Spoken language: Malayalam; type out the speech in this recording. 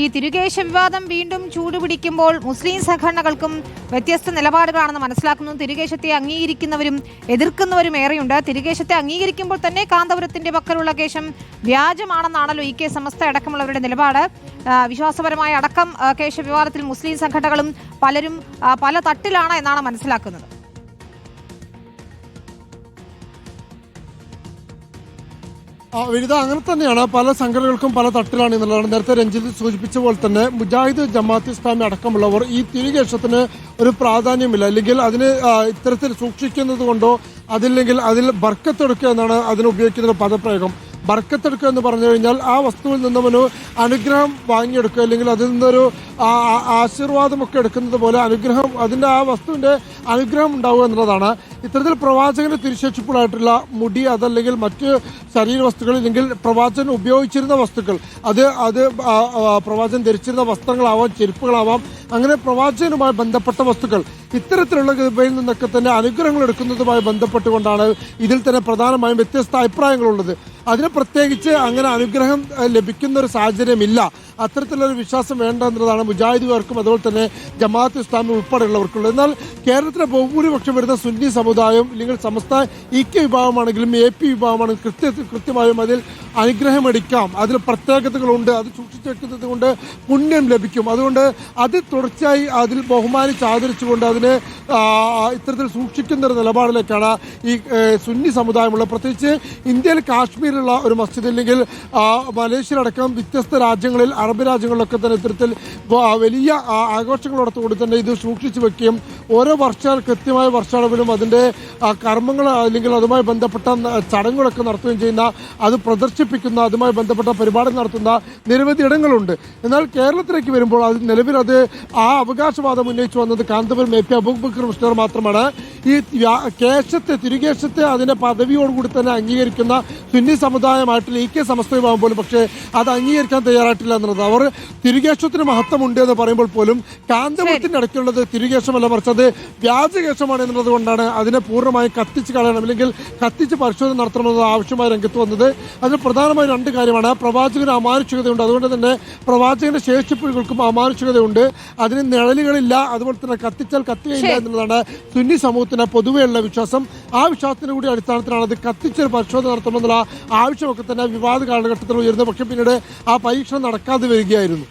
ഈ തിരുകേശ വിവാദം വീണ്ടും ചൂടുപിടിക്കുമ്പോൾ മുസ്ലിം സംഘടനകൾക്കും വ്യത്യസ്ത നിലപാടുകളാണെന്ന് മനസ്സിലാക്കുന്നു. തിരുകേശത്തെ അംഗീകരിക്കുന്നവരും എതിർക്കുന്നവരും ഏറെയുണ്ട്. തിരുകേശത്തെ അംഗീകരിക്കുമ്പോൾ തന്നെ കാന്തപുരത്തിന്റെ പക്കലുള്ള കേശം വ്യാജമാണെന്നാണല്ലോ ഇ.കെ. സമസ്ത അടക്കമുള്ളവരുടെ നിലപാട്. വിശ്വാസപരമായ അടക്കം കേശ വിവാദത്തിൽ മുസ്ലിം സംഘടനകളും പലരും പല തട്ടിലാണ് എന്നാണ് മനസ്സിലാക്കുന്നത്. വിനിത, അങ്ങനെ തന്നെയാണ്. പല സംഘടനകൾക്കും പല തട്ടിലാണ് എന്നുള്ളതാണ്. നേരത്തെ രഞ്ജിത്ത് സൂചിപ്പിച്ച പോലെ തന്നെ മുജാഹിദ്, ജമാഅത്ത് ഇസ്ലാമി അടക്കമുള്ളവർ ഈ തിരുകേശത്തിന് ഒരു പ്രാധാന്യമില്ല, അല്ലെങ്കിൽ അതിന് ഇത്തരത്തിൽ സൂക്ഷിക്കുന്നത് കൊണ്ടോ അതില്ലെങ്കിൽ അതിൽ ബർക്കത്തെടുക്കുക എന്നാണ് അതിന് ഉപയോഗിക്കുന്ന പദപ്രയോഗം. ബർക്കത്തെടുക്കുക എന്ന് പറഞ്ഞു കഴിഞ്ഞാൽ ആ വസ്തുവിൽ നിന്നവന് അനുഗ്രഹം വാങ്ങിയെടുക്കുക, അല്ലെങ്കിൽ അതിൽ നിന്നൊരു ആശീർവാദമൊക്കെ എടുക്കുന്നത് പോലെ അനുഗ്രഹം, അതിൻ്റെ ആ വസ്തുവിൻ്റെ അനുഗ്രഹം ഉണ്ടാവുക എന്നുള്ളതാണ്. ഇത്തരത്തിൽ പ്രവാചകന് തിരുശേഷിപ്പുകളായിട്ടുള്ള മുടി, അതല്ലെങ്കിൽ മറ്റ് ശരീര വസ്തുക്കൾ, അല്ലെങ്കിൽ പ്രവാചകൻ ഉപയോഗിച്ചിരുന്ന വസ്തുക്കൾ, അത് പ്രവാചകൻ ധരിച്ചിരുന്ന വസ്ത്രങ്ങളാവാം, ചെരുപ്പുകളാവാം, അങ്ങനെ പ്രവാചകനുമായി ബന്ധപ്പെട്ട വസ്തുക്കൾ, ഇത്തരത്തിലുള്ള ഇവയിൽ നിന്നൊക്കെ തന്നെ അനുഗ്രഹങ്ങൾ എടുക്കുന്നതുമായി ബന്ധപ്പെട്ടുകൊണ്ടാണ് ഇതിൽ തന്നെ പ്രധാനമായും വ്യത്യസ്ത അഭിപ്രായങ്ങളുള്ളത്. അതിന് പ്രത്യേകിച്ച് അങ്ങനെ അനുഗ്രഹം ലഭിക്കുന്ന ഒരു സാഹചര്യമില്ല. അത്തരത്തിലൊരു വിശ്വാസം വേണ്ട എന്നുള്ളതാണ് മുജാഹിദുകാർക്കും അതുപോലെ തന്നെ ജമാഅത്ത് ഇസ്ലാമി ഉൾപ്പെടെയുള്ളവർക്കുള്ളത്. എന്നാൽ കേരളത്തിലെ ബഹുഭൂരിപക്ഷം വരുന്ന സുന്നി സമുദായം, അല്ലെങ്കിൽ സമസ്ത ഇ.കെ. വിഭാഗമാണെങ്കിലും AP വിഭാഗമാണെങ്കിലും കൃത്യമായും അതിൽ അനുഗ്രഹം എടുക്കാം, അതിൽ പ്രത്യേകതകളുണ്ട്, അത് സൂക്ഷിച്ചു വെക്കുന്നത് കൊണ്ട് പുണ്യം ലഭിക്കും. അതുകൊണ്ട് അത് തുടർച്ചയായി അതിൽ ബഹുമാനിച്ച് ആദരിച്ചുകൊണ്ട് അതിനെ ഇത്തരത്തിൽ സൂക്ഷിക്കുന്ന ഒരു നിലപാടിലേക്കാണ് ഈ സുന്നി സമുദായമുള്ളത്. പ്രത്യേകിച്ച് ഇന്ത്യയിൽ കാശ്മീരിലുള്ള ഒരു മസ്ജിദ്, അല്ലെങ്കിൽ മലേഷ്യയിലടക്കം വ്യത്യസ്ത രാജ്യങ്ങളിൽ, അറബ് രാജ്യങ്ങളിലൊക്കെ തന്നെ ഇത്തരത്തിൽ വലിയ ആഘോഷങ്ങളോടത്തുകൂടി തന്നെ ഇത് സൂക്ഷിച്ചു വെക്കുകയും ഓരോ കൃത്യമായ വർഷാളവിലും അതിൻ്റെ കർമ്മങ്ങൾ, അല്ലെങ്കിൽ അതുമായി ബന്ധപ്പെട്ട ചടങ്ങുകളൊക്കെ നടത്തുകയും ചെയ്യുന്ന, അത് പ്രദർശിപ്പിക്കുന്ന, അതുമായി ബന്ധപ്പെട്ട പരിപാടി നടത്തുന്ന നിരവധി ഇടങ്ങളുണ്ട്. എന്നാൽ കേരളത്തിലേക്ക് വരുമ്പോൾ അത് നിലവിൽ ആ അവകാശവാദം ഉന്നയിച്ചു വന്നത് കാന്തപുരം AP അബൂബക്കർ മുസ്ലിയാർ മാത്രമാണ്. ഈ തിരുകേശത്തെ അതിന്റെ പദവിയോടുകൂടി തന്നെ അംഗീകരിക്കുന്ന സുന്നി സമുദായമായിട്ടുള്ള ഇ.കെ. സമസ്ത വിഭാഗം പോലും പക്ഷേ അത് അംഗീകരിക്കാൻ തയ്യാറായിട്ടില്ല എന്നുള്ളത്. അവർ തിരുകേശത്തിന് മഹത്വമുണ്ട് എന്ന് പറയുമ്പോൾ പോലും കാന്തപുരത്തിന്റെ ഇടയ്ക്കുള്ളത് തിരുകേശമല്ല, മറിച്ച് അത് വ്യാജകേശമാണ് എന്നുള്ളത് കൊണ്ടാണ് അതിനെ പൂർണ്ണമായും കത്തിച്ച് കളയണം, അല്ലെങ്കിൽ കത്തിച്ച് പരിശോധന നടത്തണമെന്നത് ആവശ്യമായി രംഗത്ത് വന്നത്. അതിന് പ്രധാനമായും രണ്ട് കാര്യമാണ്. പ്രവാചകന് അമാനുഷികതയുണ്ട്, അതുകൊണ്ട് തന്നെ പ്രവാചകന്റെ ശേഷിപ്പുകൾക്കും അമാനുഷികതയുണ്ട്. അതിന് നിഴലുകളില്ല, അതുപോലെ തന്നെ കത്തിച്ചാൽ കത്തുകയില്ല എന്നുള്ളതാണ് സുന്നി സമൂഹത്തിന് പൊതുവെയുള്ള വിശ്വാസം. ആ വിശ്വാസത്തിന്റെ കൂടി അടിസ്ഥാനത്തിലാണ് അത് കത്തിച്ചൊരു പരിശോധന നടത്തണമെന്നുള്ള ആവശ്യമൊക്കെ തന്നെ വിവാദ കാലഘട്ടത്തിൽ ഉയർന്നു. പക്ഷെ പിന്നീട് ആ പരീക്ഷണം നടക്കാതെ വരികയായിരുന്നു.